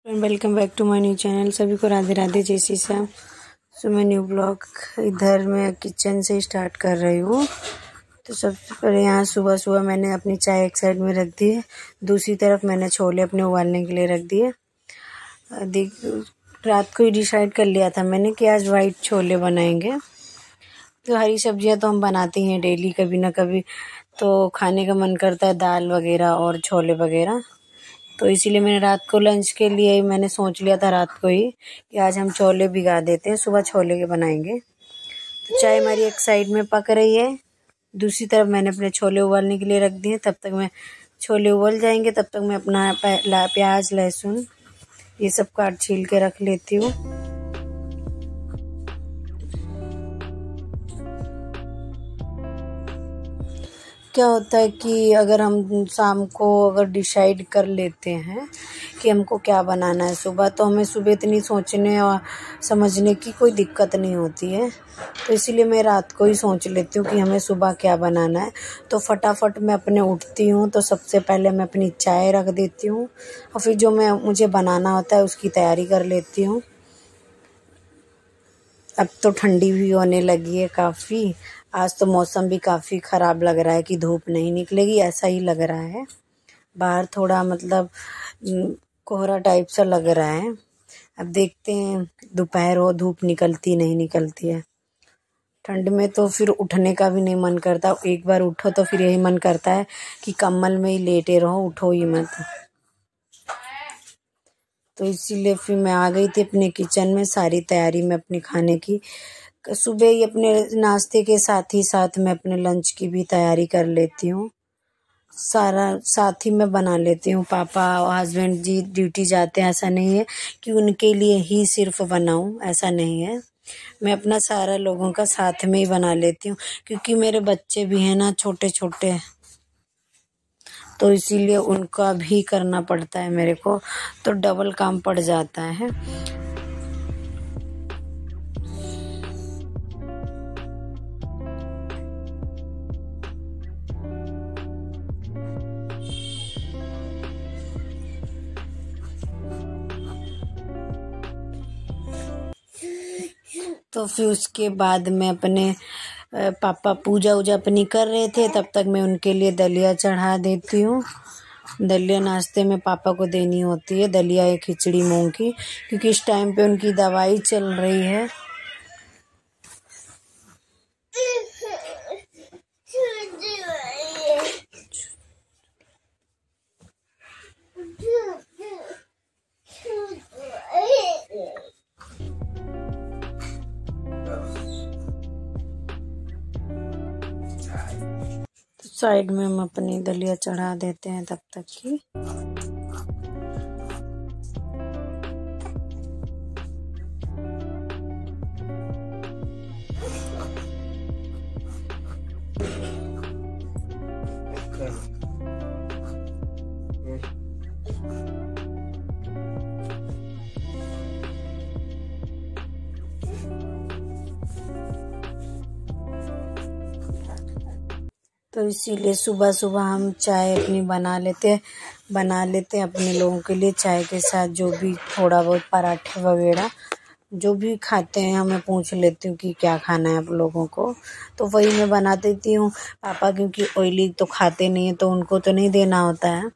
Welcome back to my new channel. सभी को राधे राधे, जय श्री श्याम। सो मैं न्यू ब्लॉग इधर मैं किचन से स्टार्ट कर रही हूँ। तो सबसे पहले यहाँ सुबह सुबह मैंने अपनी चाय एक साइड में रख दी है, दूसरी तरफ मैंने छोले अपने उबालने के लिए रख दिए। रात को ही डिसाइड कर लिया था मैंने कि आज वाइट छोले बनाएंगे। तो हरी सब्जियाँ तो हम बनाते हैं डेली, कभी ना कभी तो खाने का मन करता है दाल वगैरह और छोले वगैरह। तो इसीलिए मैंने रात को लंच के लिए ही मैंने सोच लिया था रात को ही कि आज हम छोले भिगा देते हैं, सुबह छोले के बनाएंगे। तो चाय हमारी एक साइड में पक रही है, दूसरी तरफ मैंने अपने छोले उबालने के लिए रख दिए। तब तक मैं छोले उबल जाएंगे, तब तक मैं अपना प्याज लहसुन ये सब काट छील के रख लेती हूँ। क्या होता है कि अगर हम शाम को अगर डिसाइड कर लेते हैं कि हमको क्या बनाना है सुबह, तो हमें सुबह इतनी सोचने और समझने की कोई दिक्कत नहीं होती है। तो इसीलिए मैं रात को ही सोच लेती हूँ कि हमें सुबह क्या बनाना है। तो फटाफट मैं अपने उठती हूँ तो सबसे पहले मैं अपनी चाय रख देती हूँ और फिर जो मुझे बनाना होता है उसकी तैयारी कर लेती हूँ। अब तो ठंडी भी होने लगी है काफ़ी। आज तो मौसम भी काफ़ी ख़राब लग रहा है कि धूप नहीं निकलेगी, ऐसा ही लग रहा है। बाहर थोड़ा मतलब कोहरा टाइप सा लग रहा है। अब देखते हैं दोपहर हो, धूप निकलती नहीं निकलती है। ठंड में तो फिर उठने का भी नहीं मन करता, एक बार उठो तो फिर यही मन करता है कि कंबल में ही लेटे रहो, उठो ही मत। तो इसीलिए फिर मैं आ गई थी अपने किचन में, सारी तैयारी मैं अपने खाने की सुबह ही अपने नाश्ते के साथ ही साथ मैं अपने लंच की भी तैयारी कर लेती हूँ। सारा साथ ही मैं बना लेती हूँ। पापा और हस्बैंड जी ड्यूटी जाते हैं, ऐसा नहीं है कि उनके लिए ही सिर्फ बनाऊँ, ऐसा नहीं है। मैं अपना सारा लोगों का साथ में ही बना लेती हूँ, क्योंकि मेरे बच्चे भी हैं ना छोटे छोटे, तो इसीलिए उनका भी करना पड़ता है मेरे को, तो डबल काम पड़ जाता है। तो फिर उसके बाद मैं अपने पापा पूजा वूजा अपनी कर रहे थे, तब तक मैं उनके लिए दलिया चढ़ा देती हूँ। दलिया नाश्ते में पापा को देनी होती है, दलिया या खिचड़ी मूंग की, क्योंकि इस टाइम पे उनकी दवाई चल रही है। साइड में हम अपनी दलिया चढ़ा देते हैं तब तक की। तो इसीलिए सुबह सुबह हम चाय अपनी बना लेते हैं अपने लोगों के लिए। चाय के साथ जो भी थोड़ा बहुत पराठे वगैरह जो भी खाते हैं, मैं पूछ लेती हूँ कि क्या खाना है आप लोगों को, तो वही मैं बना देती हूँ। पापा क्योंकि ऑयली तो खाते नहीं हैं, तो उनको तो नहीं देना होता है,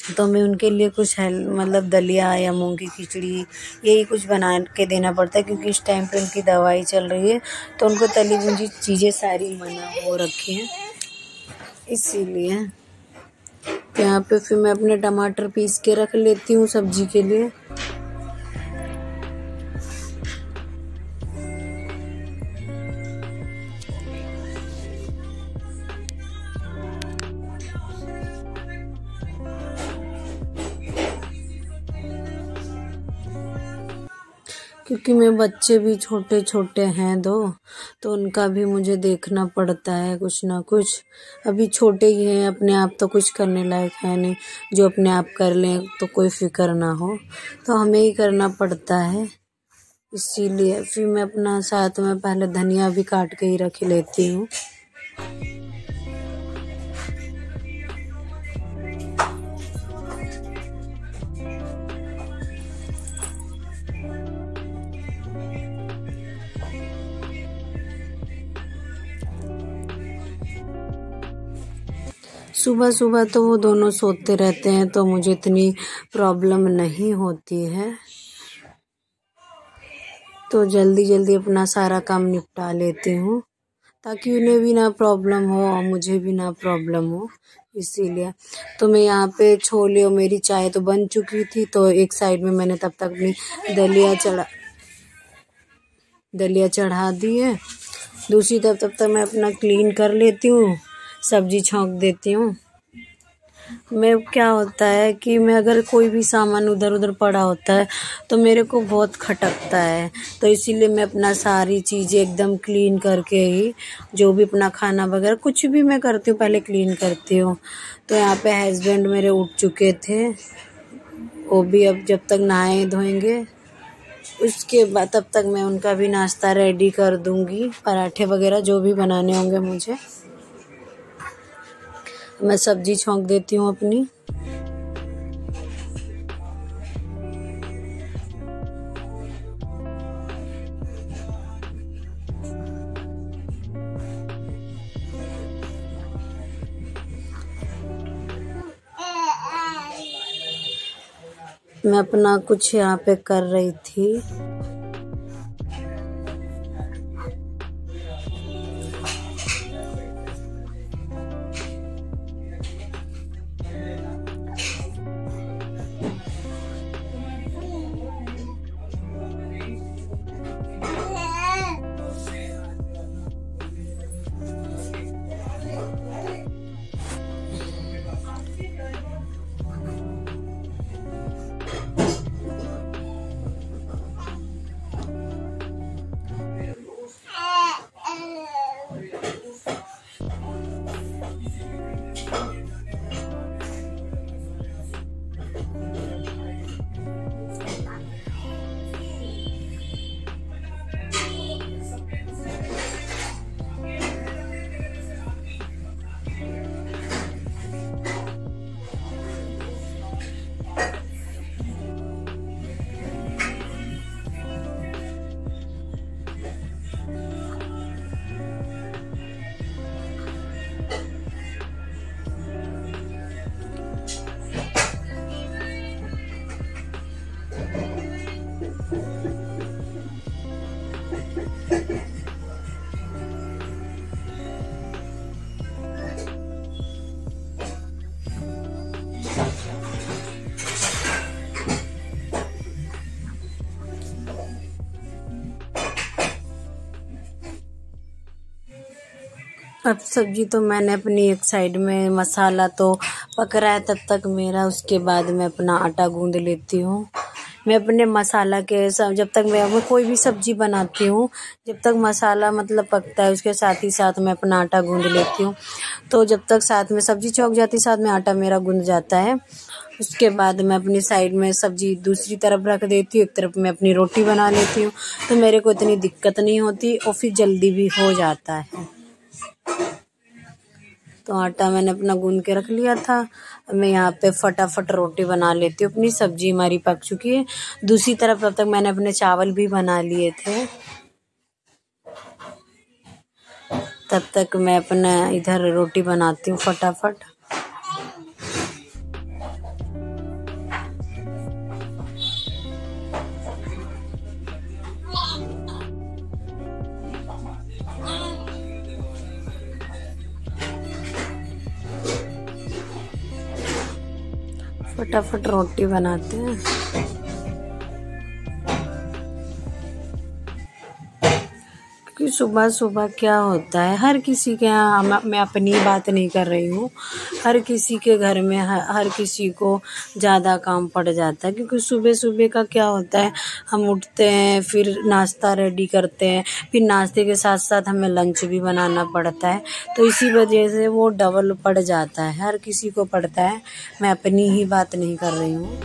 तो मैं उनके लिए कुछ मतलब दलिया या मूंग की खिचड़ी यही कुछ बना के देना पड़ता है, क्योंकि इस टाइम पे उनकी दवाई चल रही है, तो उनको तली भुनी चीज़ें सारी मना हो रखी हैं, इसीलिए। यहाँ पे फिर मैं अपने टमाटर पीस के रख लेती हूँ सब्जी के लिए। क्योंकि मेरे बच्चे भी छोटे छोटे हैं दो, तो उनका भी मुझे देखना पड़ता है कुछ ना कुछ। अभी छोटे ही हैं, अपने आप तो कुछ करने लायक है नहीं, जो अपने आप कर लें तो कोई फिक्र ना हो, तो हमें ही करना पड़ता है। इसीलिए फिर मैं अपना साथ में पहले धनिया भी काट के ही रख लेती हूँ। सुबह सुबह तो वो दोनों सोते रहते हैं तो मुझे इतनी प्रॉब्लम नहीं होती है, तो जल्दी जल्दी अपना सारा काम निपटा लेती हूँ ताकि उन्हें भी ना प्रॉब्लम हो और मुझे भी ना प्रॉब्लम हो। इसीलिए तो मैं यहाँ पे छोले और मेरी चाय तो बन चुकी थी, तो एक साइड में मैंने तब तक अपनी दलिया चढ़ा दी है। दूसरी तरफ तब तक मैं अपना क्लीन कर लेती हूँ, सब्जी छौंक देती हूँ। मैं क्या होता है कि मैं अगर कोई भी सामान उधर उधर पड़ा होता है तो मेरे को बहुत खटकता है, तो इसीलिए मैं अपना सारी चीज़ें एकदम क्लीन करके ही, जो भी अपना खाना वगैरह कुछ भी मैं करती हूँ पहले क्लीन करती हूँ। तो यहाँ पे हस्बैंड मेरे उठ चुके थे, वो भी अब जब तक नहाए धोएंगे उसके बाद तब तक मैं उनका भी नाश्ता रेडी कर दूँगी, पराठे वगैरह जो भी बनाने होंगे मुझे। मैं सब्जी छौंक देती हूँ अपनी। मैं अपना कुछ यहाँ पे कर रही थी। अब सब्जी तो मैंने अपनी एक साइड में, मसाला तो पक रहा है तब तक मेरा, उसके बाद मैं अपना आटा गूंद लेती हूँ। मैं अपने मसाला के सब, जब तक मैं कोई भी सब्जी बनाती हूँ, जब तक मसाला मतलब पकता है उसके साथ ही साथ मैं अपना आटा गूंद लेती हूँ। तो जब तक साथ में सब्जी छौंक जाती है साथ में आटा मेरा गूंद जाता है। उसके बाद मैं अपनी साइड में सब्जी दूसरी तरफ रख देती हूँ, एक तरफ मैं अपनी रोटी बना लेती हूँ, तो मेरे को इतनी दिक्कत नहीं होती और फिर जल्दी भी हो जाता है। तो आटा मैंने अपना गूंद के रख लिया था। मैं यहाँ पे फटाफट रोटी बना लेती हूँ। अपनी सब्जी हमारी पक चुकी है। दूसरी तरफ तब तक मैंने अपने चावल भी बना लिए थे। तब तक मैं अपना इधर रोटी बनाती हूँ फटाफट। फटाफट रोटी बनाते हैं। क्योंकि सुबह सुबह क्या होता है, हर किसी के यहाँ, मैं अपनी बात नहीं कर रही हूँ, हर किसी के घर में हर किसी को ज़्यादा काम पड़ जाता है। क्योंकि सुबह सुबह का क्या होता है, हम उठते हैं, फिर नाश्ता रेडी करते हैं, फिर नाश्ते के साथ साथ हमें लंच भी बनाना पड़ता है, तो इसी वजह से वो डबल पड़ जाता है, हर किसी को पड़ता है। मैं अपनी ही बात नहीं कर रही हूँ।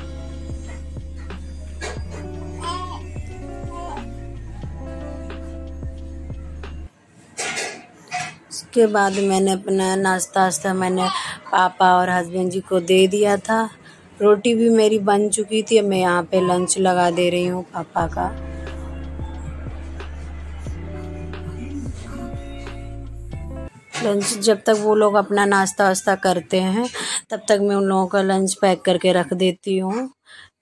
उसके बाद मैंने अपना नाश्ता मैंने पापा और हस्बैंड जी को दे दिया था। रोटी भी मेरी बन चुकी थी। मैं यहाँ पे लंच लगा दे रही हूँ पापा का। लंच जब तक वो लोग अपना नाश्ता वास्ता करते हैं तब तक मैं उन लोगों का लंच पैक करके रख देती हूँ।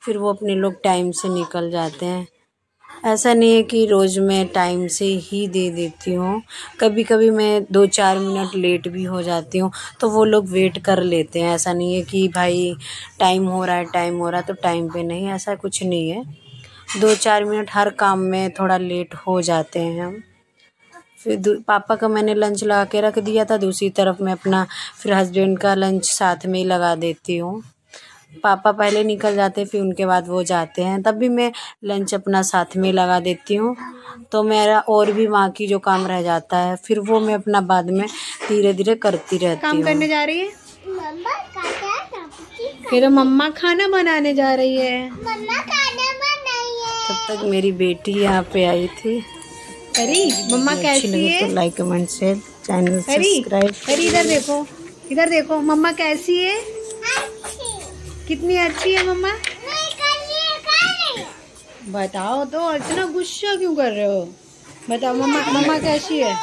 फिर वो अपने लोग टाइम से निकल जाते हैं। ऐसा नहीं है कि रोज़ मैं टाइम से ही दे देती हूँ, कभी कभी मैं 2-4 मिनट लेट भी हो जाती हूँ तो वो लोग वेट कर लेते हैं। ऐसा नहीं है कि भाई टाइम हो रहा है तो टाइम पे नहीं, ऐसा कुछ नहीं है। 2-4 मिनट हर काम में थोड़ा लेट हो जाते हैं हम। फिर पापा का मैंने लंच लगा के रख दिया था, दूसरी तरफ मैं अपना फिर हस्बैंड का लंच साथ में ही लगा देती हूँ। पापा पहले निकल जाते हैं, फिर उनके बाद वो जाते हैं, तब भी मैं लंच अपना साथ में लगा देती हूँ। तो मेरा और भी वहाँ की जो काम रह जाता है फिर वो मैं अपना बाद में धीरे धीरे करती रहती हूँ। काम करने जा रही है फिर मम्मा खाना बनाने जा रही है। तब तक मेरी बेटी यहाँ पे आई थी। अरे मम्मा कैसी है? तो like comment share channel subscribe. अरे इधर देखो मम्मा कैसी है? कितनी अच्छी है मम्मा? बताओ तो, इतना गुस्सा क्यों कर रहे हो? बताओ मम्मा कैसी है?